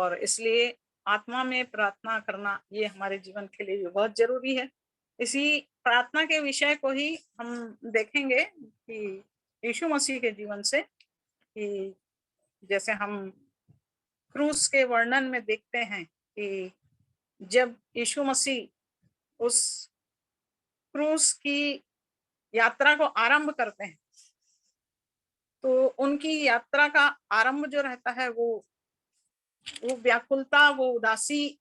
और इसलिए आत्मा में प्रार्थना करना ये हमारे जीवन के लिए भी बहुत जरूरी है। इसी प्रार्थना के विषय को ही हम देखेंगे कि यीशु मसीह के जीवन से, कि जैसे हम क्रूस के वर्णन में देखते हैं कि जब यीशु मसीह उस क्रूस की यात्रा को आरंभ करते हैं, तो उनकी यात्रा का आरंभ जो रहता है वो व्याकुलता, वो उदासी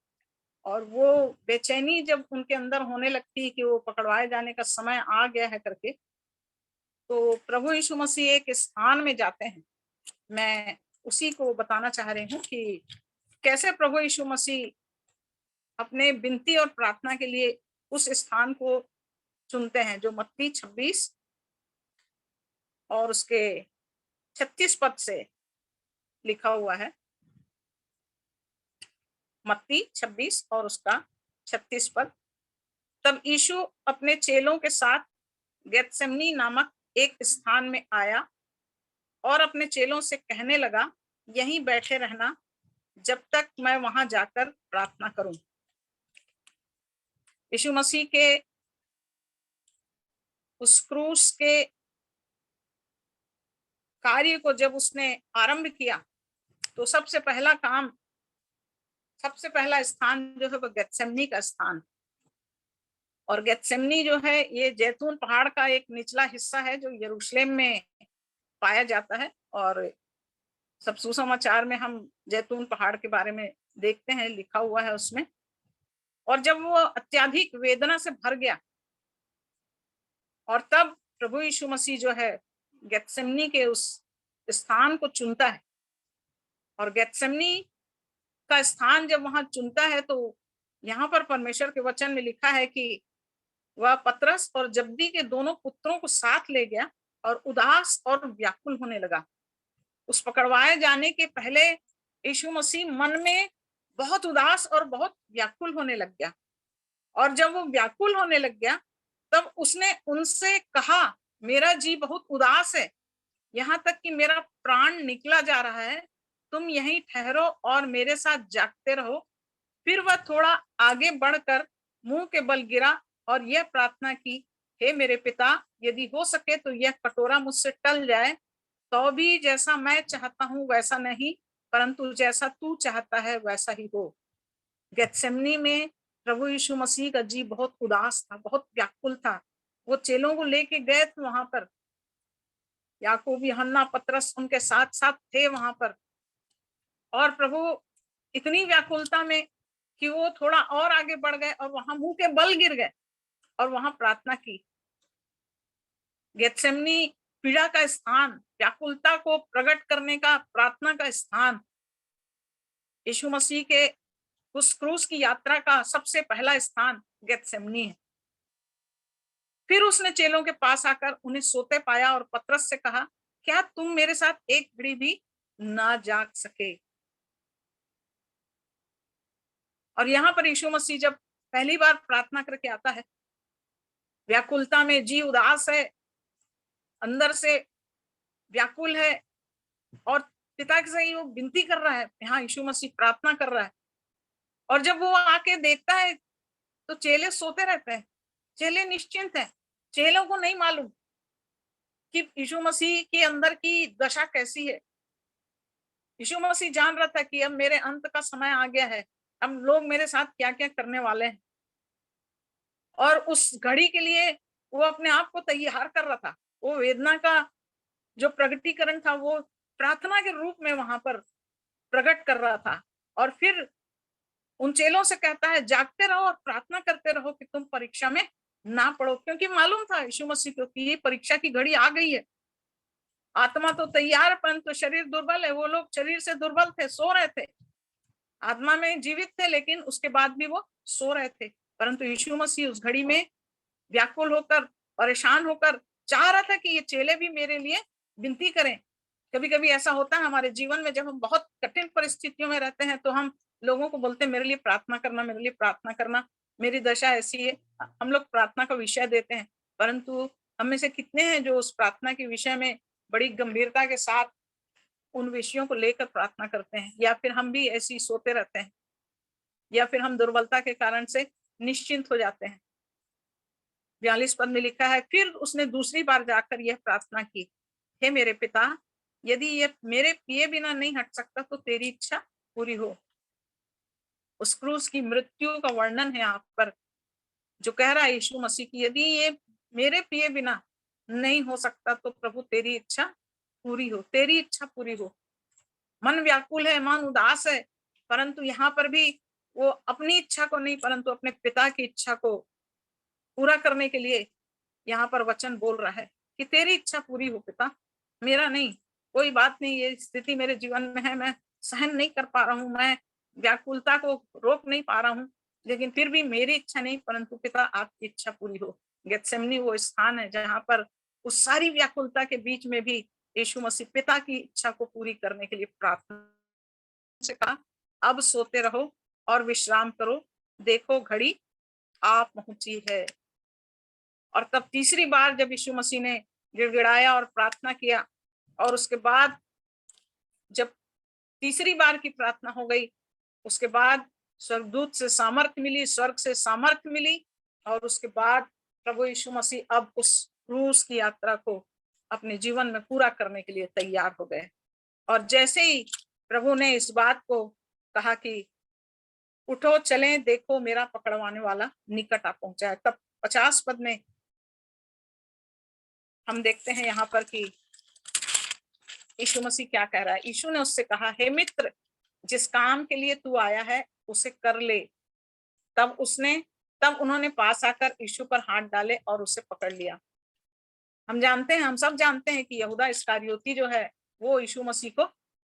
और वो बेचैनी जब उनके अंदर होने लगती है कि वो पकड़वाए जाने का समय आ गया है करके, तो प्रभु यीशु मसीह एक स्थान में जाते हैं। मैं उसी को बताना चाह रही हूँ कि कैसे प्रभु यीशु मसीह अपने विनती और प्रार्थना के लिए उस स्थान को चुनते हैं, जो मत्ती 26 और उसके 36 पद से लिखा हुआ है। मत्ती 26 और उसका 36 पद। तब यीशु अपने चेलों के साथ गेत्सेमनी नामक एक स्थान में आया और अपने चेलों से कहने लगा, यहीं बैठे रहना जब तक मैं वहां जाकर प्रार्थना करूं। यीशु मसीह के उस क्रूस के कार्य को जब उसने आरंभ किया, तो सबसे पहला स्थान जो है वो गेत्सेमनी का स्थान। और गेत्सेमनी जो है ये जैतून पहाड़ का एक निचला हिस्सा है जो यरूशलेम में पाया जाता है। और सब सुसमाचार में हम जैतून पहाड़ के बारे में देखते हैं, लिखा हुआ है उसमें। और जब वो अत्यधिक वेदना से भर गया और तब प्रभु यीशु मसीह जो है गेत्सेमनी के उस स्थान को चुनता है। और गेत्सेमनी का स्थान जब वहां चुनता है, तो यहाँ पर परमेश्वर के वचन में लिखा है कि वह पतरस और जब्दी के दोनों पुत्रों को साथ ले गया और उदास और व्याकुल होने लगा। उस पकड़वाए जाने के पहले यीशु मसीह मन में बहुत उदास और बहुत व्याकुल होने लग गया। और जब वो व्याकुल होने लग गया, तब उसने उनसे कहा, मेरा जी बहुत उदास है, यहाँ तक कि मेरा प्राण निकला जा रहा है। तुम यहीं ठहरो और मेरे साथ जागते रहो। फिर वह थोड़ा आगे बढ़कर मुंह के बल गिरा और यह प्रार्थना की, हे मेरे पिता, यदि हो सके तो यह कटोरा मुझसे टल जाए, तो भी जैसा मैं चाहता हूं वैसा नहीं, परंतु जैसा तू चाहता है वैसा ही हो। गेत्सेमनी में प्रभु यीशु मसीह का जी बहुत उदास था, बहुत व्याकुल था। वो चेलों को लेके गए थे वहां पर, याकूब, यूहन्ना, पतरस उनके साथ साथ थे वहां पर। और प्रभु इतनी व्याकुलता में कि वो थोड़ा और आगे बढ़ गए और वहां मुंह के बल गिर गए और वहां प्रार्थना की। गेत्सेमनी पीड़ा का स्थान, व्याकुलता को प्रकट करने का, प्रार्थना का स्थान। यीशु मसीह के उस क्रूस की यात्रा का सबसे पहला स्थान गेत्सेमनी है। फिर उसने चेलों के पास आकर उन्हें सोते पाया और पतरस से कहा, क्या तुम मेरे साथ एक घड़ी भी ना जाग सके? और यहाँ पर यीशु मसीह जब पहली बार प्रार्थना करके आता है, व्याकुलता में, जी उदास है, अंदर से व्याकुल है और पिता के से वो विनती कर रहा है, यहाँ यीशु मसीह प्रार्थना कर रहा है। और जब वो आके देखता है तो चेले सोते रहते हैं, चेले निश्चिंत हैं। चेलों को नहीं मालूम कि यीशु मसीह के अंदर की दशा कैसी है। यीशु मसीह जान रहा था कि अब मेरे अंत का समय आ गया है, अब लोग मेरे साथ क्या क्या करने वाले हैं। और उस घड़ी के लिए वो अपने आप को तैयार कर रहा था। वो वेदना का जो प्रगटीकरण था वो प्रार्थना के रूप में वहां पर प्रकट कर रहा था। और फिर उन चेलों से कहता है, जागते रहो और प्रार्थना करते रहो कि तुम परीक्षा में ना पड़ो। क्योंकि मालूम था यीशु मसीह को कि ये परीक्षा की घड़ी आ गई है। आत्मा तो तैयार, परंतु शरीर दुर्बल है। वो लोग शरीर से दुर्बल थे, सो रहे थे। आत्मा में जीवित थे, लेकिन उसके बाद भी वो सो रहे थे। परंतु यीशु मसीह उस घड़ी में व्याकुल होकर, परेशान होकर चाह रहा था कि ये चेले भी मेरे लिए विनती करें। कभी कभी ऐसा होता है हमारे जीवन में, जब हम बहुत कठिन परिस्थितियों में रहते हैं तो हम लोगों को बोलते हैं, मेरे लिए प्रार्थना करना, मेरे लिए प्रार्थना करना, मेरी दशा ऐसी है। हम लोग प्रार्थना का विषय देते हैं, परंतु हम में से कितने हैं जो उस प्रार्थना के विषय में बड़ी गंभीरता के साथ उन विषयों को लेकर प्रार्थना करते हैं, या फिर हम भी ऐसे ही सोते रहते हैं, या फिर हम दुर्बलता के कारण से निश्चिंत हो जाते हैं। 42 पद में लिखा है, फिर उसने दूसरी बार जाकर यह प्रार्थना की, हे मेरे पिता, यदि ये मेरे पिए बिना नहीं हट सकता तो तेरी इच्छा पूरी हो। उस क्रूस की मृत्यु का वर्णन है यहाँ पर, जो कह रहा है यीशु मसीह की, यदि ये मेरे पिए बिना नहीं हो सकता तो प्रभु तेरी इच्छा पूरी हो, तेरी इच्छा पूरी हो। मन व्याकुल है, मन उदास है, परंतु यहाँ पर भी वो अपनी इच्छा को नहीं परंतु अपने पिता की इच्छा को पूरा करने के लिए यहाँ पर वचन बोल रहा है कि तेरी इच्छा पूरी हो पिता, मेरा नहीं। कोई बात नहीं, ये स्थिति मेरे जीवन में है, मैं सहन नहीं कर पा रहा हूँ, मैं व्याकुलता को रोक नहीं पा रहा हूँ, लेकिन फिर भी मेरी इच्छा नहीं परंतु पिता आपकी इच्छा पूरी हो। गेत्सेमनी वो स्थान है जहां पर उस सारी व्याकुलता के बीच में भी यीशु मसीह पिता की इच्छा को पूरी करने के लिए प्रार्थना से कहा, अब सोते रहो और विश्राम करो, देखो घड़ी आ पहुंची है। और तब तीसरी बार जब यीशु मसीह ने गिड़गिड़ाया और प्रार्थना किया, और उसके बाद जब तीसरी बार की प्रार्थना हो गई, उसके बाद स्वर्गदूत से सामर्थ्य मिली, स्वर्ग से सामर्थ्य मिली, और उसके बाद प्रभु यीशु मसीह अब उस क्रूस की यात्रा को अपने जीवन में पूरा करने के लिए तैयार हो गए। और जैसे ही प्रभु ने इस बात को कहा कि उठो चलें, देखो मेरा पकड़वाने वाला निकट आ पहुंचा है, तब 50 पद में हम देखते हैं यहाँ पर कि यीशु मसीह क्या कह रहा है। यीशु ने उससे कहा, हे मित्र, जिस काम के लिए तू आया है उसे कर ले। तब उन्होंने पास आकर यीशु पर हाथ डाले और उसे पकड़ लिया। हम जानते हैं, हम सब जानते हैं कि यहूदा इस्करियोती जो है वो यीशु मसीह को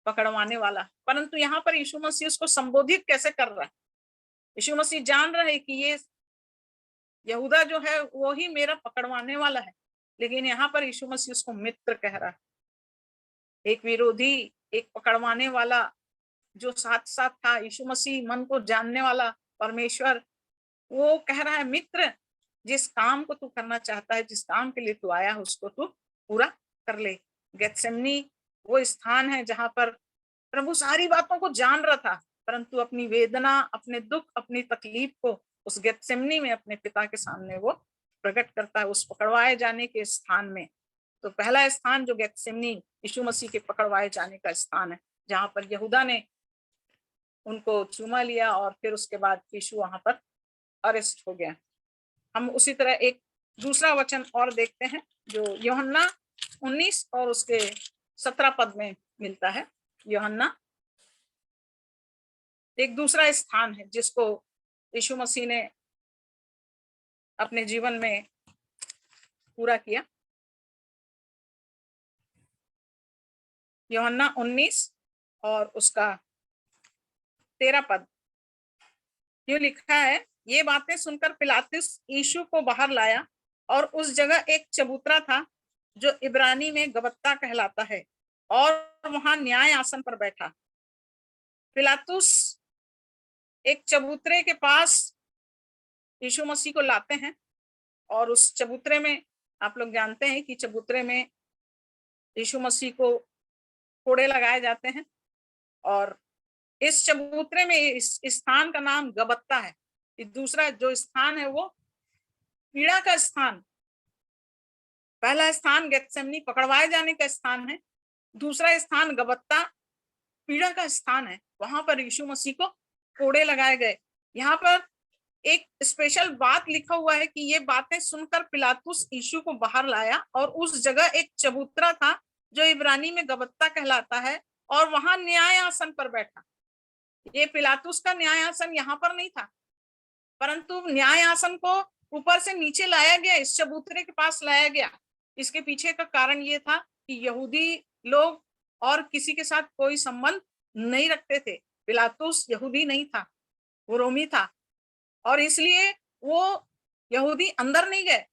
पकड़वाने वाला, परंतु यहाँ पर यीशु मसीह उसको संबोधित कैसे कर रहा है। यीशु मसीह जान रहे कि ये यहूदा जो है वो ही मेरा पकड़वाने वाला है, लेकिन यहाँ पर यीशु मसीह उसको मित्र कह रहा है। एक विरोधी, एक पकड़वाने वाला जो साथ साथ था, यीशु मसीह मन को जानने वाला परमेश्वर, वो कह रहा है, मित्र, जिस काम को तू करना चाहता है, जिस काम के लिए तू आया है उसको तू पूरा कर ले। गेत्सेमनी वो स्थान है जहां पर प्रभु सारी बातों को जान रहा था, परंतु अपनी वेदना, अपने दुख, अपनी तकलीफ को उस गेत्सेमनी में अपने पिता के सामने वो प्रकट करता है, उस पकड़वाए जाने के स्थान में। तो पहला स्थान जो गेत्सेमनी यीशु मसीह के पकड़वाए जाने का स्थान है, जहां पर यहूदा ने उनको चूमा लिया और फिर उसके बाद यीशु वहां पर अरेस्ट हो गया। हम उसी तरह एक दूसरा वचन और देखते हैं जो यूहन्ना 19 और उसके 17 पद में मिलता है। यूहन्ना एक दूसरा स्थान है जिसको यीशु मसीह ने अपने जीवन में पूरा किया। यूहन्ना 19 और उसका 13 पद यूं लिखा है, ये बातें सुनकर पिलातुस यीशु को बाहर लाया, और उस जगह एक चबूतरा था जो इब्रानी में गबत्ता कहलाता है, और वहां न्याय आसन पर बैठा। पिलातुस एक चबूतरे के पास यीशु मसीह को लाते हैं, और उस चबूतरे में आप लोग जानते हैं कि चबूतरे में यीशु मसीह को कोड़े लगाए जाते हैं, और इस चबूतरे में इस स्थान का नाम गबत्ता है। दूसरा जो स्थान है वो पीड़ा का स्थान। पहला स्थान गेत्सेमनी पकड़वाए जाने का स्थान है, दूसरा स्थान गबत्ता पीड़ा का स्थान है, वहां पर यीशु मसीह को कोड़े लगाए गए। यहाँ पर एक स्पेशल बात लिखा हुआ है कि ये बातें सुनकर पिलातुस यीशु को बाहर लाया, और उस जगह एक चबूतरा था जो इब्रानी में गबत्ता कहलाता है, और वहां न्याय आसन पर बैठा। ये पिलातुस का न्याय आसन यहाँ पर नहीं था, परंतु न्याय आसन को ऊपर से नीचे लाया गया, इस चबूतरे के पास लाया गया। इसके पीछे का कारण ये था कि यहूदी लोग और किसी के साथ कोई संबंध नहीं रखते थे। पिलातुस यहूदी नहीं था, वो रोमी था, और इसलिए वो यहूदी अंदर नहीं गए,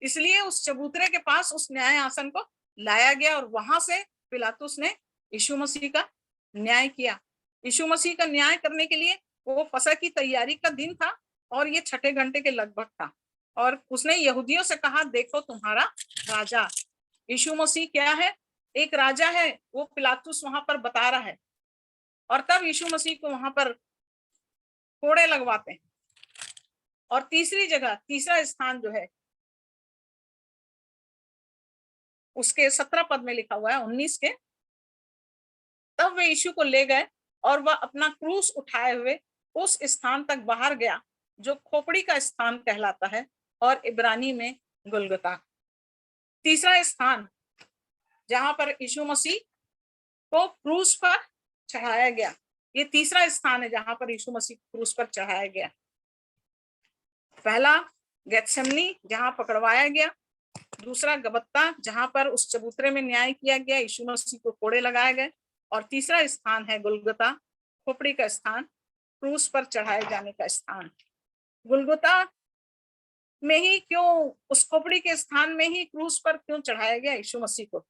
इसलिए उस चबूतरे के पास उस न्याय आसन को लाया गया, और वहां से पिलातुस ने यीशु मसीह का न्याय किया। यीशु मसीह का न्याय करने के लिए वो फसह की तैयारी का दिन था, और ये 6 घंटे के लगभग था, और उसने यहूदियों से कहा, देखो तुम्हारा राजा। यीशु मसीह क्या है? एक राजा है, वो पिलातुस वहां पर बता रहा है, और तब यीशु मसीह को वहां पर कोड़े लगवाते हैं। और तीसरी जगह, तीसरा स्थान जो है उसके 17 पद में लिखा हुआ है, 19 के, तब वे यीशु को ले गए और वह अपना क्रूस उठाए हुए उस स्थान तक बाहर गया जो खोपड़ी का स्थान कहलाता है, और इब्रानी में गुलगुता। तीसरा स्थान जहां पर यीशु मसीह को क्रूस पर चढ़ाया गया, ये तीसरा स्थान है जहां पर यीशु मसीह क्रूस पर चढ़ाया गया। पहला गेत्सेमनी जहां पकड़वाया गया, दूसरा गबत्ता जहां पर उस चबूतरे में न्याय किया गया, यीशु मसीह को कोड़े लगाए गए, और तीसरा स्थान है गुलगुता, खोपड़ी का स्थान, क्रूस पर चढ़ाए जाने का स्थान। गुलगुता में ही क्यों, उस खोपड़ी के स्थान में ही क्रूस पर क्यों चढ़ाया गया यीशु मसीह को?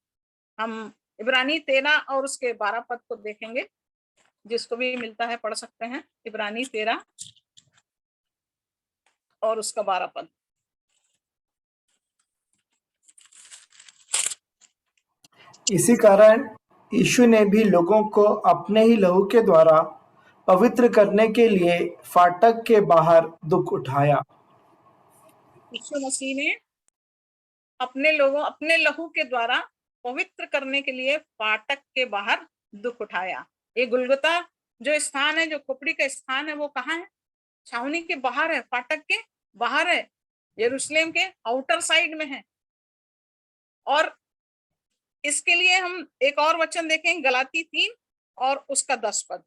हम इब्रानी 13 और उसके 12 पद को देखेंगे, जिसको भी मिलता है पढ़ सकते हैं। इब्रानी 13 और उसका 12 पद। इसी कारण यीशु ने भी लोगों को अपने ही लहू के द्वारा पवित्र करने के लिए फाटक के बाहर दुख उठाया। यीशु मसीह ने अपने लहू के द्वारा पवित्र करने के लिए फाटक के बाहर दुख उठाया। ये गुलगुता जो स्थान है, जो खोपड़ी का स्थान है, वो कहाँ है? छावनी के बाहर है, फाटक के बाहर है, यरूशलेम के आउटर साइड में है। और इसके लिए हम एक और वचन देखें, गलाती 3 और उसका 10 पद।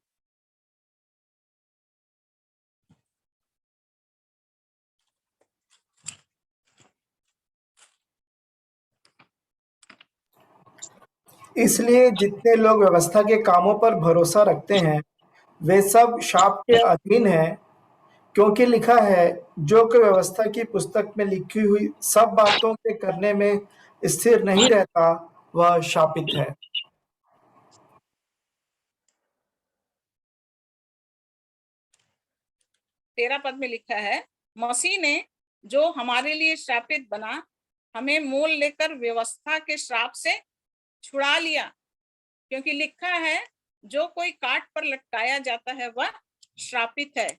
इसलिए जितने लोग व्यवस्था के कामों पर भरोसा रखते हैं वे सब शाप के अधीन हैं, क्योंकि लिखा है, जो कोई व्यवस्था की पुस्तक में लिखी हुई सब बातों के करने में स्थिर नहीं रहता वह शापित है। 13 पद में लिखा है, मसीह ने जो हमारे लिए श्रापित बना, हमें मोल लेकर व्यवस्था के श्राप से छुड़ा लिया, क्योंकि लिखा है, जो कोई काट पर लटकाया जाता है वह श्रापित है।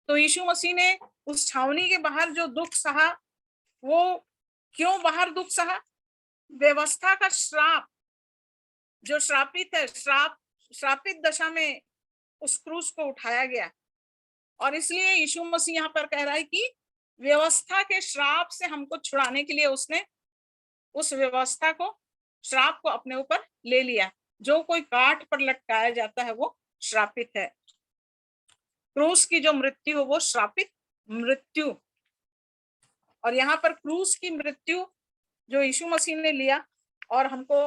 तो यीशु मसीह ने उस छावनी के बाहर जो दुख सहा, वो क्यों बाहर दुख सहा? व्यवस्था का श्राप, जो श्रापित है, श्रापित दशा में उस क्रूस को उठाया गया। और इसलिए यीशु मसीह यहाँ पर कह रहा है कि व्यवस्था के श्राप से हमको छुड़ाने के लिए उसने उस व्यवस्था को, श्राप को अपने ऊपर ले लिया। जो कोई काठ पर लटकाया जाता है वो श्रापित है। क्रूस की जो मृत्यु हो वो श्रापित मृत्यु। और यहाँ पर क्रूस की मृत्यु जो यीशु मसीह ने लिया और हमको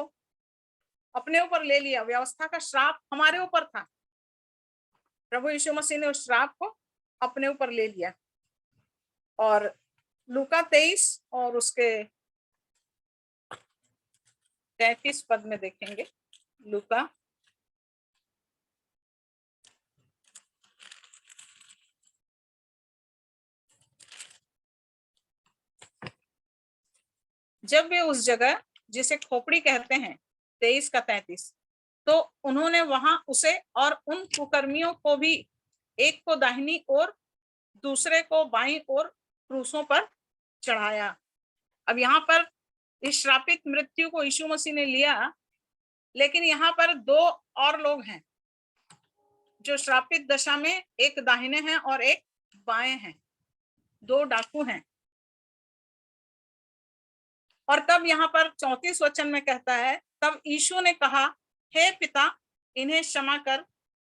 अपने ऊपर ले लिया, व्यवस्था का श्राप हमारे ऊपर था, प्रभु यीशु मसीह ने उस श्राप को अपने ऊपर ले लिया। और लूका 23 और उसके 33 पद में देखेंगे। लूका जब वे उस जगह जिसे खोपड़ी कहते हैं, 23 का 33, तो उन्होंने वहां उसे और उन कुकर्मियों को भी, एक को दाहिनी और दूसरे को बाईं ओर क्रूसों पर चढ़ाया। अब यहाँ पर इस श्रापित मृत्यु को यीशु मसीह ने लिया, लेकिन यहाँ पर 2 और लोग हैं जो श्रापित दशा में, एक दाहिने हैं और एक बाएं हैं, 2 डाकू हैं। और तब यहाँ पर 34 वचन में कहता है, तब यीशु ने कहा, हे पिता, इन्हें क्षमा कर,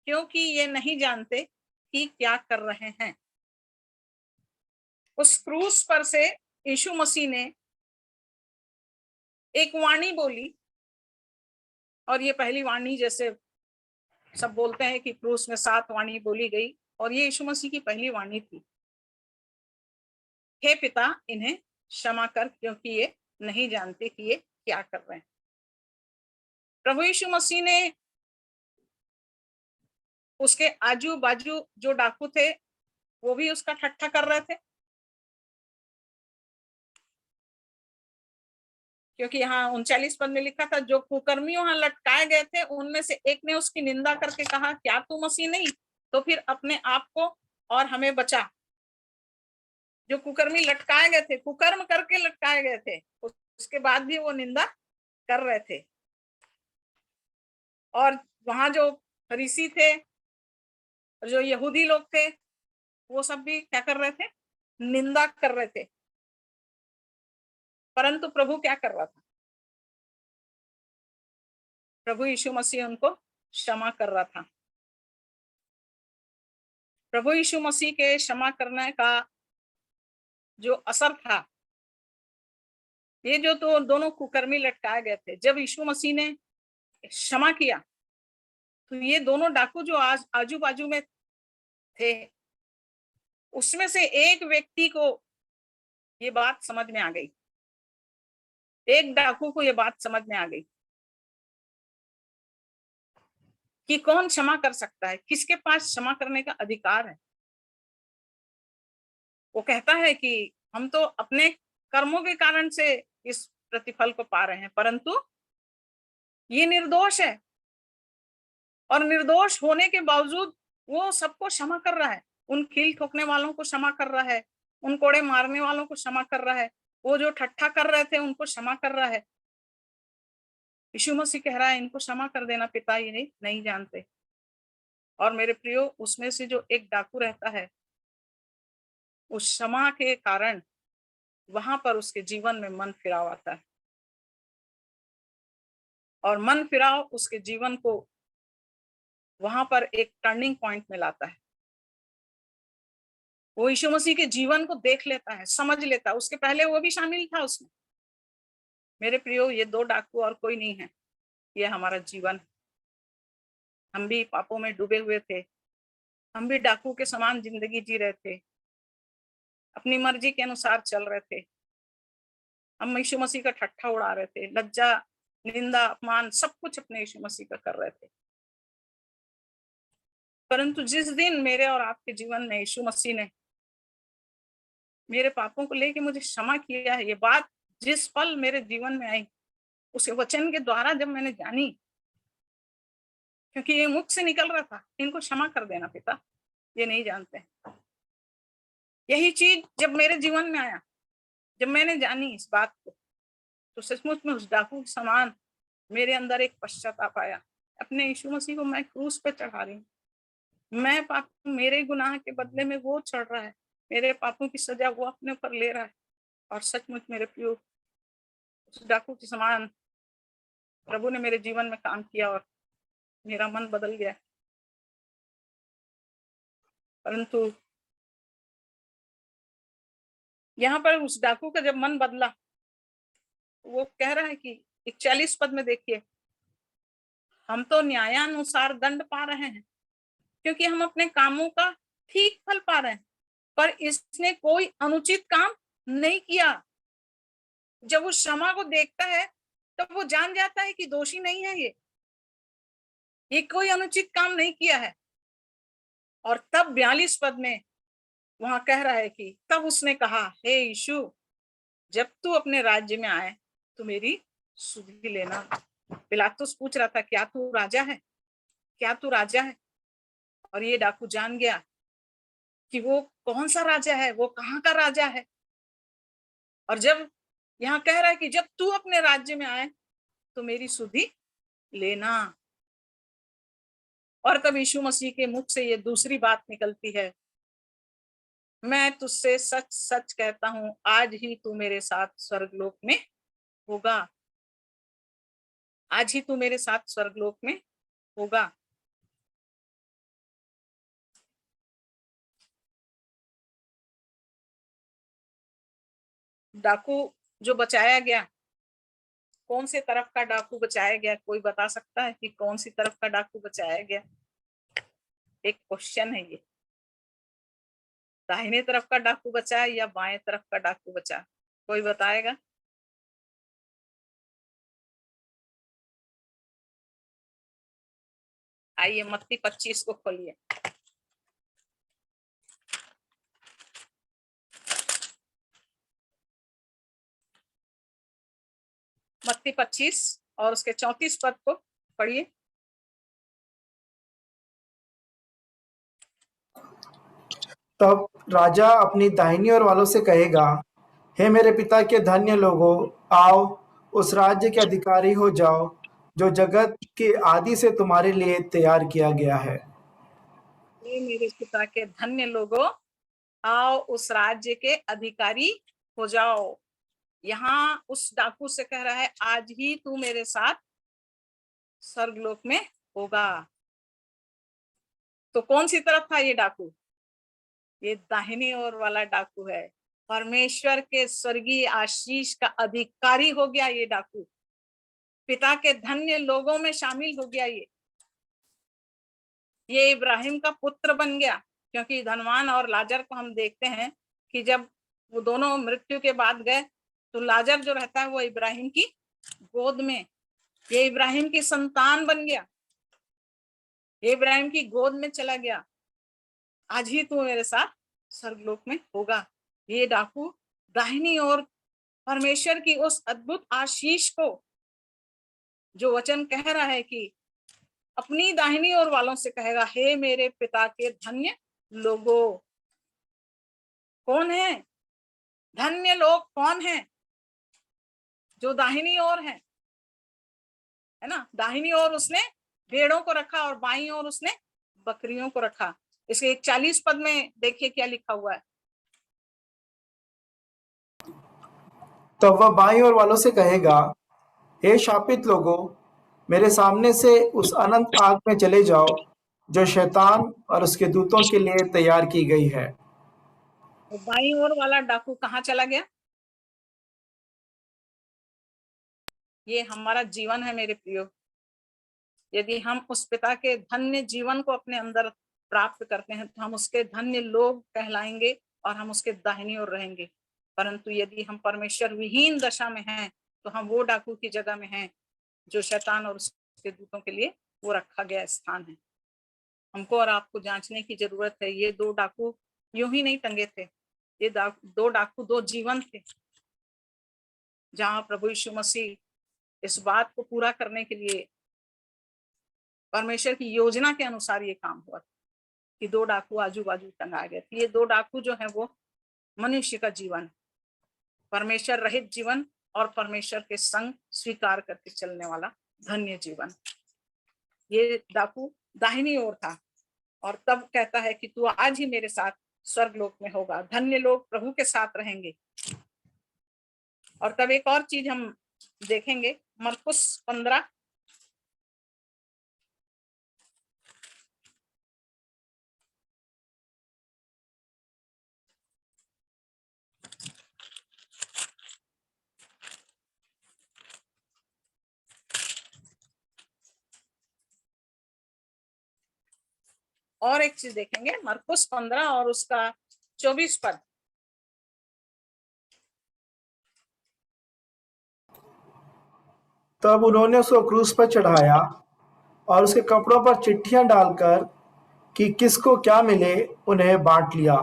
क्योंकि ये नहीं जानते कि क्या कर रहे हैं। उस क्रूस पर से यीशु मसीह ने एक वाणी बोली, और ये पहली वाणी, जैसे सब बोलते हैं कि क्रूस में 7 वाणी बोली गई, और ये यीशु मसीह की पहली वाणी थी, हे पिता, इन्हें क्षमा कर, क्योंकि ये नहीं जानते कि ये क्या कर रहे हैं। प्रभु यीशु मसीह ने उसके आजू बाजू जो डाकू थे वो भी उसका ठट्ठा कर रहे थे, क्योंकि यहाँ 39 पद में लिखा था, जो कुकर्मी वहां लटकाए गए थे उनमें से एक ने उसकी निंदा करके कहा, क्या तू मसीह नहीं? तो फिर अपने आप को और हमें बचा। जो कुकर्मी लटकाए गए थे, कुकर्म करके लटकाए गए थे, उसके बाद भी वो निंदा कर रहे थे। और वहां जो फरीसी थे, जो यहूदी लोग थे, वो सब भी क्या कर रहे थे? निंदा कर रहे थे। परंतु प्रभु क्या कर रहा था? प्रभु यीशु मसीह उनको क्षमा कर रहा था। प्रभु यीशु मसीह के क्षमा करने का जो असर था, ये जो तो दोनों कुकर्मी लटकाए गए थे, जब यीशु मसीह ने क्षमा किया तो ये दोनों डाकू जो आज आजू बाजू में थे, उसमें से एक व्यक्ति को ये बात समझ में आ गई। एक डाकू को ये बात समझ में आ गई कि कौन क्षमा कर सकता है, किसके पास क्षमा करने का अधिकार है। वो कहता है कि हम तो अपने कर्मों के कारण से इस प्रतिफल को पा रहे हैं, परंतु ये निर्दोष है, और निर्दोष होने के बावजूद वो सबको क्षमा कर रहा है। उन कील ठोकने वालों को क्षमा कर रहा है, उन कोड़े मारने वालों को क्षमा कर रहा है, वो जो ठट्ठा कर रहे थे उनको क्षमा कर रहा है। यीशु मसीह कह रहा है, इनको क्षमा कर देना पिता, ये नहीं जानते। और मेरे प्रियो, उसमें से जो एक डाकू रहता है, उस क्षमा के कारण वहां पर उसके जीवन में मन फिराव आता है, और मन फिराव उसके जीवन को वहां पर एक टर्निंग पॉइंट में लाता है। वो यीशु मसीह के जीवन को देख लेता है, समझ लेता है। उसके पहले वो भी शामिल था उसमें। मेरे प्रियो, ये दो डाकू और कोई नहीं है, ये हमारा जीवन। हम भी पापों में डूबे हुए थे, हम भी डाकू के समान जिंदगी जी रहे थे, अपनी मर्जी के अनुसार चल रहे थे। हम यीशु मसीह का ठट्ठा उड़ा रहे थे, लज्जा, निंदा, अपमान सब कुछ अपने यीशु मसीह का कर रहे थे। परंतु जिस दिन मेरे और आपके जीवन में यीशु मसीह ने मेरे पापों को लेके मुझे क्षमा किया है, ये बात जिस पल मेरे जीवन में आई, उस वचन के द्वारा जब मैंने जानी, क्योंकि ये मुख से निकल रहा था, इनको क्षमा कर देना पिता, ये नहीं जानते। यही चीज जब मेरे जीवन में आया, जब मैंने जानी इस बात को, तो सचमुच में उस डाकू के समान मेरे अंदर एक पश्चाताप आया। अपने यीशु मसीह को मैं क्रूस पे चढ़ा रही हूँ, मैं पाप, मेरे गुनाह के बदले में वो चढ़ रहा है, मेरे पापों की सजा वो अपने ऊपर ले रहा है। और सचमुच मेरे प्रियो, उस डाकू के समान प्रभु ने मेरे जीवन में काम किया और मेरा मन बदल गया। परंतु यहाँ पर उस डाकू का जब मन बदला, वो कह रहा है कि 41 पद में देखिए, हम तो न्यायानुसार दंड पा रहे हैं, क्योंकि हम अपने कामों का ठीक फल पा रहे हैं, पर इसने कोई अनुचित काम नहीं किया। जब वो क्षमा को देखता है, तब वो जान जाता है कि दोषी नहीं है, ये कोई अनुचित काम नहीं किया है। और तब 42 पद में वहां कह रहा है कि तब उसने कहा, हे यीशु, जब तू अपने राज्य में आए तो मेरी सुधि लेना। पिलातुस पूछ रहा था, क्या तू राजा है, क्या तू राजा है? और ये डाकू जान गया कि वो कौन सा राजा है, वो कहाँ का राजा है। और जब यहाँ कह रहा है कि जब तू अपने राज्य में आए तो मेरी सुधि लेना। और तब यीशु मसीह के मुख से ये दूसरी बात निकलती है, मैं तुझसे सच सच कहता हूं, आज ही तू मेरे साथ स्वर्गलोक में होगा। आज ही तू मेरे साथ स्वर्गलोक में होगा। डाकू जो बचाया गया, कौन से तरफ का डाकू बचाया गया? कोई बता सकता है कि कौन सी तरफ का डाकू बचाया गया? एक क्वेश्चन है ये। दाहिने तरफ का डाकू बचा या बाएं तरफ का डाकू बचा? कोई बताएगा? आइए मत्ती 25 को खोलिए। मत्ती 25 और उसके 34 पद को पढ़िए। तब राजा अपनी दाहिनी ओर वालों से कहेगा, हे मेरे पिता के धन्य लोगों, आओ उस राज्य के अधिकारी हो जाओ जो जगत के आदि से तुम्हारे लिए तैयार किया गया है। ये मेरे पिता के धन्य लोगों, आओ उस राज्य के अधिकारी हो जाओ। यहाँ उस डाकू से कह रहा है, आज ही तू मेरे साथ स्वर्गलोक में होगा। तो कौन सी तरफ था ये डाकू? ये दाहिनी ओर वाला डाकू है। परमेश्वर के स्वर्गीय आशीष का अधिकारी हो गया ये डाकू। पिता के धन्य लोगों में शामिल हो गया ये इब्राहिम का पुत्र बन गया। क्योंकि धनवान और लाजर को हम देखते हैं कि जब वो दोनों मृत्यु के बाद गए तो लाजर जो रहता है वो इब्राहिम की गोद में, ये इब्राहिम की संतान बन गया, ये इब्राहिम की गोद में चला गया। आज ही तू मेरे साथ स्वर्गलोक में होगा। ये डाकू दाहिनी ओर परमेश्वर की उस अद्भुत आशीष को, जो वचन कह रहा है कि अपनी दाहिनी ओर वालों से कहेगा, हे मेरे पिता के धन्य लोगों। कौन है धन्य लोग? कौन है? जो दाहिनी ओर है ना। दाहिनी ओर उसने भेड़ों को रखा और बाईं ओर उसने बकरियों को रखा। इसके 41 पद में देखिए क्या लिखा हुआ है। तब वह बाईं ओर वालों से कहेगा, हे शापित लोगों, मेरे सामने से उस अनंत आग में चले जाओ जो शैतान और उसके दूतों के लिए तैयार की गई है। तो बाईं ओर वाला डाकू कहाँ चला गया? ये हमारा जीवन है मेरे प्रियो। यदि हम उस पिता के धन्य जीवन को अपने अंदर प्राप्त करते हैं तो हम उसके धन्य लोग कहलाएंगे और हम उसके दाहिनी ओर रहेंगे। परंतु यदि हम परमेश्वर विहीन दशा में हैं तो हम वो डाकू की जगह में हैं जो शैतान और उसके दूतों के लिए वो रखा गया स्थान है। हमको और आपको जांचने की जरूरत है। ये दो डाकू यूं ही नहीं टंगे थे, ये दो डाकू दो जीवन थे, जहां प्रभु यीशु मसीह इस बात को पूरा करने के लिए परमेश्वर की योजना के अनुसार ये काम हुआ कि दो डाकू आजू बाजू टंगाए गए। ये दो डाकू जो है वो मनुष्य का जीवन, परमेश्वर रहित जीवन और परमेश्वर के संग स्वीकार करके चलने वाला धन्य जीवन। ये डाकू दाहिनी ओर था और तब कहता है कि तू आज ही मेरे साथ स्वर्गलोक में होगा। धन्य लोग प्रभु के साथ रहेंगे। और तब एक और चीज हम देखेंगे, मरकुस 15 और एक चीज देखेंगे, मरकुस 15 और उसका 24 पद। तब उन्होंने उसको क्रूस पर चढ़ाया और उसके कपड़ों पर चिट्ठियां डालकर कि किसको क्या मिले उन्हें बांट लिया।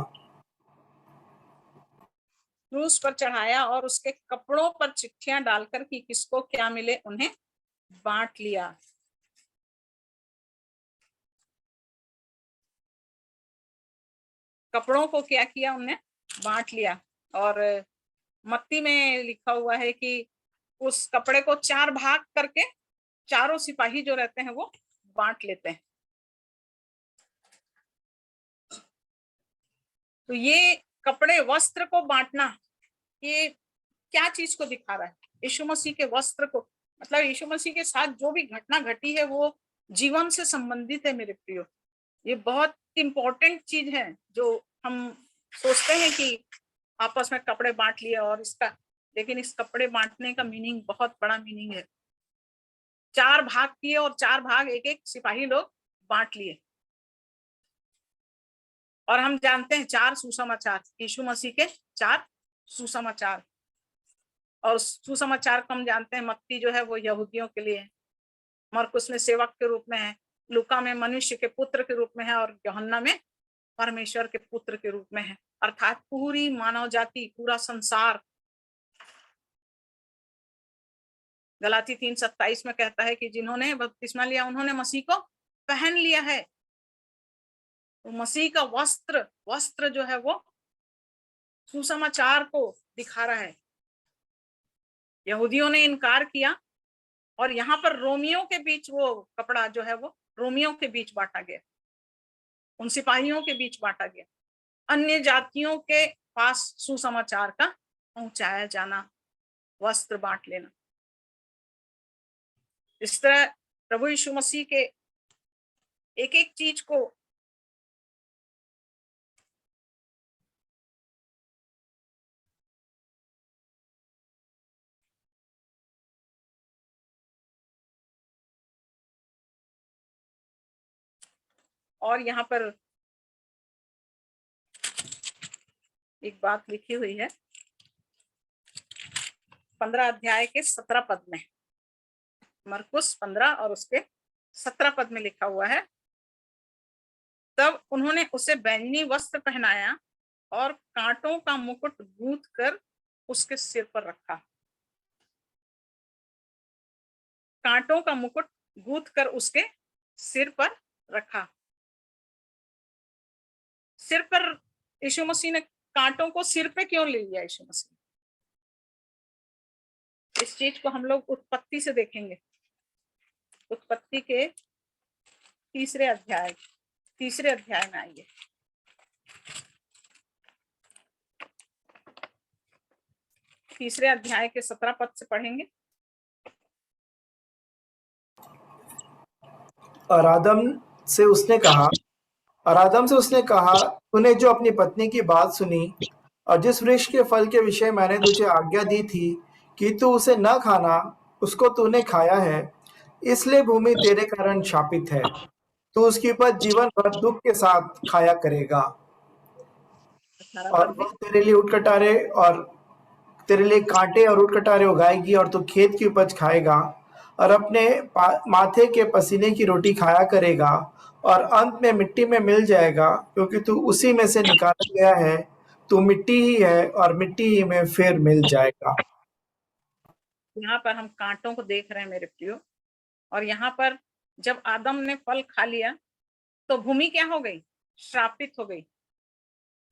क्रूस पर चढ़ाया और उसके कपड़ों पर चिट्ठियां डालकर कि किसको क्या मिले उन्हें बांट लिया। कपड़ों को क्या किया? उन्हें बांट लिया। और मत्ती में लिखा हुआ है कि उस कपड़े को 4 भाग करके चारों सिपाही जो रहते हैं वो बांट लेते हैं। तो ये कपड़े वस्त्र को बांटना, ये क्या चीज को दिखा रहा है? यीशु मसीह के वस्त्र को, मतलब यीशु मसीह के साथ जो भी घटना घटी है वो जीवन से संबंधित है मेरे प्रियो। ये बहुत इंपॉर्टेंट चीज है जो हम सोचते हैं कि आपस में कपड़े बांट लिए और इसका, लेकिन इस कपड़े बांटने का मीनिंग बहुत बड़ा मीनिंग है। 4 भाग किए और 4 भाग एक एक सिपाही लोग बांट लिए। और हम जानते हैं 4 सुसमाचार, यीशु मसीह के 4 सुसमाचार। और सुसमाचार को हम जानते हैं, मत्ती जो है वो यहूदियों के लिए है, मरकुस में सेवक के रूप में है, लूका में मनुष्य के पुत्र के रूप में है और यूहन्ना में परमेश्वर के पुत्र के रूप में है। अर्थात पूरी मानव जाति, पूरा संसार गलाती 3:27 में कहता है कि जिन्होंने बपतिस्मा लिया उन्होंने मसीह को पहन लिया है। तो मसीह का वस्त्र जो है वो सुसमाचार को दिखा रहा है। यहूदियों ने इनकार किया और यहाँ पर रोमियों के बीच वो कपड़ा जो है वो रोमियों के बीच बांटा गया, उन सिपाहियों के बीच बांटा गया। अन्य जातियों के पास सुसमाचार का पहुंचाया जाना, वस्त्र बांट लेना। इस तरह प्रभु यीशु मसीह के एक एक चीज को और यहाँ पर एक बात लिखी हुई है 15 अध्याय के 17 पद में, मरकुस 15 और उसके 17 पद में लिखा हुआ है, तब उन्होंने उसे बैंगनी वस्त्र पहनाया और कांटों का मुकुट गूंथ कर उसके सिर पर रखा। कांटों का मुकुट गूंथ कर उसके सिर पर रखा। सिर पर यीशु मसीह ने कांटों को सिर पे क्यों ले लिया यीशु मसीह? इस चीज को हम लोग उत्पत्ति से देखेंगे। उत्पत्ति के तीसरे अध्याय में आइए। तीसरे अध्याय के 17 पद से पढ़ेंगे। और आदम से उसने कहा, तूने जो अपनी पत्नी की बात सुनी और जिस वृक्ष के फल के विषय मैंने तुझे आज्ञा दी थी कि तू उसे न खाना, उसको तूने खाया है, इसलिए भूमि तेरे कारण शापित है। तू उसकी उपज जीवन भर दुख के साथ खाया करेगा और वह तेरे लिए उटकटारे और तेरे लिए कांटे और उटकटारे उगाएगी और तू खेत की उपज खाएगा और अपने माथे के पसीने की रोटी खाया करेगा और अंत में मिट्टी में मिल जाएगा, क्योंकि तू उसी में से निकाला गया है। तू मिट्टी ही है और मिट्टी ही में फिर मिल जाएगा। यहाँ पर हम कांटों को देख रहे हैं मेरे प्रियो। और यहाँ पर जब आदम ने फल खा लिया तो भूमि क्या हो गई? श्रापित हो गई।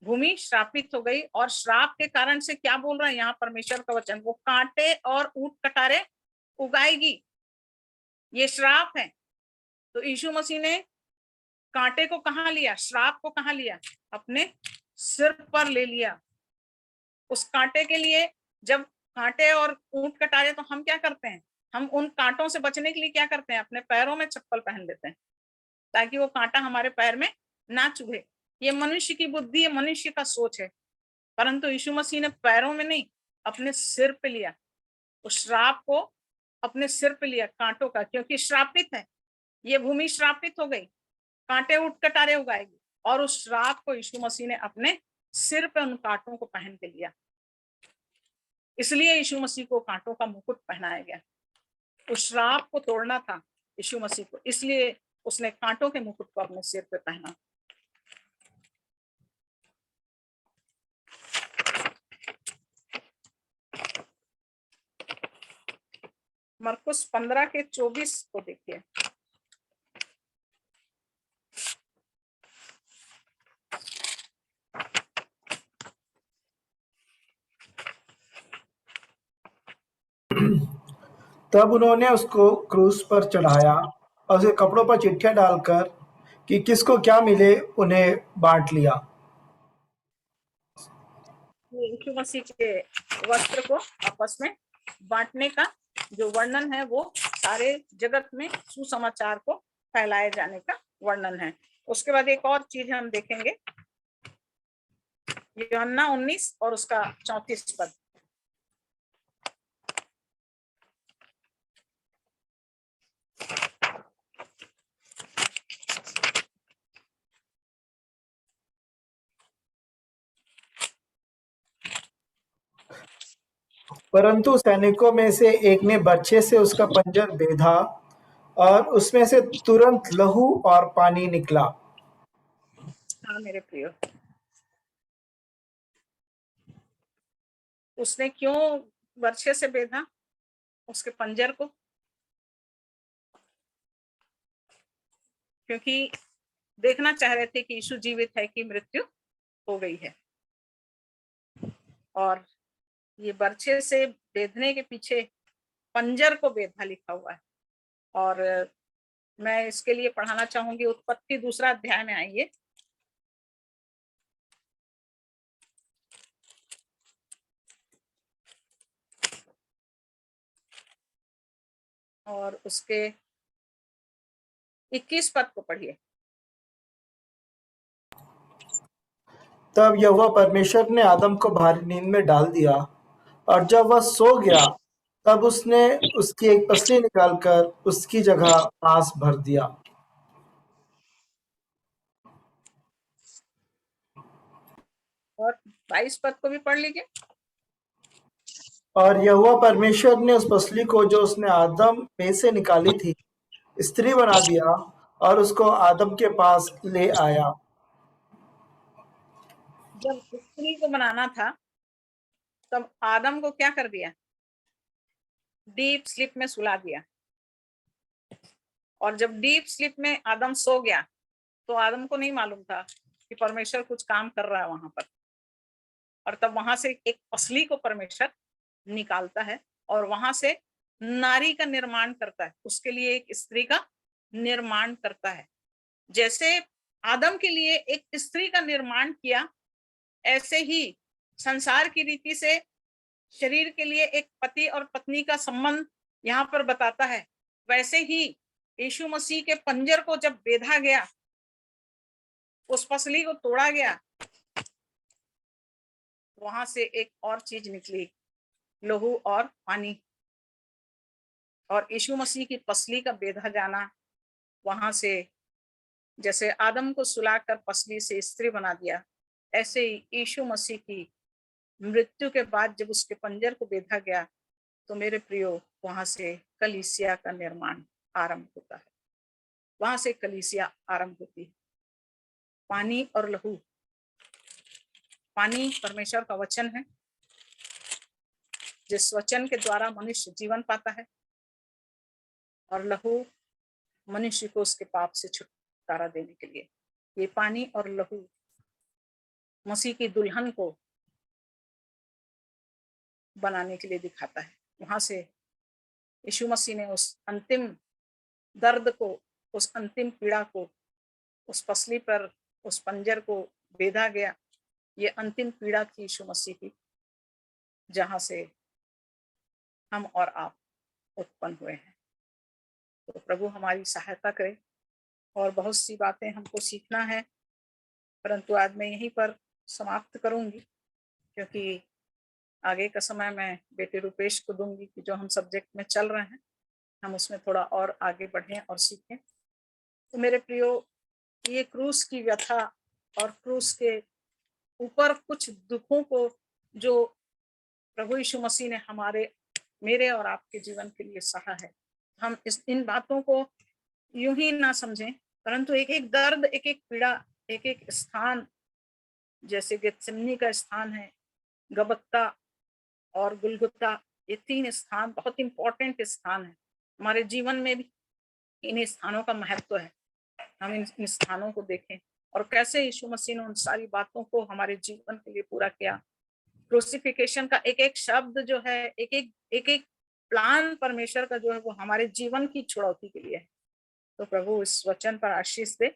भूमि श्रापित हो गई। और श्राप के कारण से क्या बोल रहा है यहाँ परमेश्वर का वचन? वो कांटे और ऊंट कटारे उगाएगी। ये श्राप है। तो यीशु मसीह ने कांटे को कहाँ लिया? श्राप को कहाँ लिया? अपने सिर पर ले लिया। उस कांटे के लिए, जब कांटे और ऊंट कटारे, तो हम क्या करते हैं? हम उन कांटों से बचने के लिए क्या करते हैं? अपने पैरों में चप्पल पहन लेते हैं ताकि वो कांटा हमारे पैर में ना चुभे। ये मनुष्य की बुद्धि है, मनुष्य का सोच है। परंतु यीशु मसीह ने पैरों में नहीं, अपने सिर पे लिया। उस श्राप को अपने सिर पे लिया, कांटों का, क्योंकि श्रापित है। ये भूमि श्रापित हो गई, कांटे ऊंट कटारे उगाएगी। और उस श्राप को यीशु मसीह ने अपने सिर पे उन कांटों को पहन के लिया। इसलिए यीशु मसीह को कांटों का मुकुट पहनाया गया। उस श्राप को तोड़ना था यीशु मसीह को, इसलिए उसने कांटों के मुकुट को अपने सिर पे पहना। मरकुस 15 के 24 को देखिए। तब उन्होंने उसको क्रूस पर चढ़ाया और उसे कपड़ों पर चिट्ठियां डालकर कि किसको क्या मिले उन्हें बांट लिया। यीशु मसीह के वस्त्र को आपस में बांटने का जो वर्णन है वो सारे जगत में सुसमाचार को फैलाए जाने का वर्णन है। उसके बाद एक और चीज हम देखेंगे, यूहन्ना 19 और उसका 34 पद। परंतु सैनिकों में से एक ने बर्छे से उसका पंजर बेधा और उसमें से तुरंत लहू और पानी निकला। हाँ मेरे प्रियो, उसने क्यों बर्छे से बेधा? उसके पंजर को, क्योंकि देखना चाह रहे थे कि यीशु जीवित है कि मृत्यु हो गई है। और ये बर्छे से बेधने के पीछे पंजर को बेधा लिखा हुआ है। और मैं इसके लिए पढ़ाना चाहूंगी, उत्पत्ति 2 अध्याय में आइए। और उसके 21 पद को पढ़िए। तब यहोवा परमेश्वर ने आदम को भारी नींद में डाल दिया, और जब वह सो गया तब उसने उसकी एक पसली निकालकर उसकी जगह मांस भर दिया। और 22 पद को भी पढ़ लीजिए। और यहोवा परमेश्वर ने उस पसली को जो उसने आदम में से निकाली थी स्त्री बना दिया, और उसको आदम के पास ले आया। जब स्त्री को बनाना था तब आदम को क्या कर दिया? डीप स्लीप में सुला दिया। और जब डीप स्लीप में आदम सो गया तो आदम को नहीं मालूम था कि परमेश्वर कुछ काम कर रहा है वहां पर। और तब वहां से एक पसली को परमेश्वर निकालता है और वहां से नारी का निर्माण करता है, उसके लिए एक स्त्री का निर्माण करता है। जैसे आदम के लिए एक स्त्री का निर्माण किया, ऐसे ही संसार की रीति से शरीर के लिए एक पति और पत्नी का संबंध यहाँ पर बताता है। वैसे ही यीशु मसीह के पंजर को जब बेधा गया, उस पसली को तोड़ा गया, वहां से एक और चीज निकली, लहू और पानी। और यीशु मसीह की पसली का बेधा जाना, वहां से जैसे आदम को सुलाकर पसली से स्त्री बना दिया, ऐसे ही यीशु मसीह की मृत्यु के बाद जब उसके पंजर को बेधा गया तो मेरे प्रियो वहां से कलीसिया का निर्माण आरंभ होता है। वहां से कलीसिया आरंभ होती है। पानी और लहू। पानी परमेश्वर का वचन है, जिस वचन के द्वारा मनुष्य जीवन पाता है। और लहू मनुष्य को उसके पाप से छुटकारा देने के लिए। ये पानी और लहू मसीह की दुल्हन को बनाने के लिए दिखाता है। वहां से यीशु मसीह ने उस अंतिम दर्द को, उस अंतिम पीड़ा को, उस पसली पर उस पंजर को बेधा गया। ये अंतिम पीड़ा थी यीशु मसीह की, जहां से हम और आप उत्पन्न हुए हैं। तो प्रभु हमारी सहायता करे। और बहुत सी बातें हमको सीखना है, परंतु आज मैं यहीं पर समाप्त करूंगी, क्योंकि आगे का समय मैं बेटे रुपेश को दूंगी कि जो हम सब्जेक्ट में चल रहे हैं हम उसमें थोड़ा और आगे बढ़ें और सीखें। तो मेरे प्रियो, ये क्रूस की व्यथा और क्रूस के ऊपर कुछ दुखों को जो प्रभु यीशु मसीह ने मेरे और आपके जीवन के लिए सहा है, हम इन बातों को यूं ही ना समझें, परंतु एक एक दर्द, एक एक पीड़ा, एक एक स्थान, जैसे गेत्सेमनी का स्थान है, गबत्ता और गुलगुता, ये 3 स्थान बहुत इंपॉर्टेंट स्थान है हमारे जीवन में भी। इन स्थानों का महत्व है, हम इन स्थानों को देखें और कैसे यीशु मसीह ने उन सारी बातों को हमारे जीवन के लिए पूरा किया। क्रूसिफिकेशन का एक एक शब्द जो है, एक एक प्लान परमेश्वर का जो है, वो हमारे जीवन की छुड़ौती के लिए है। तो प्रभु इस वचन पर आशीष दे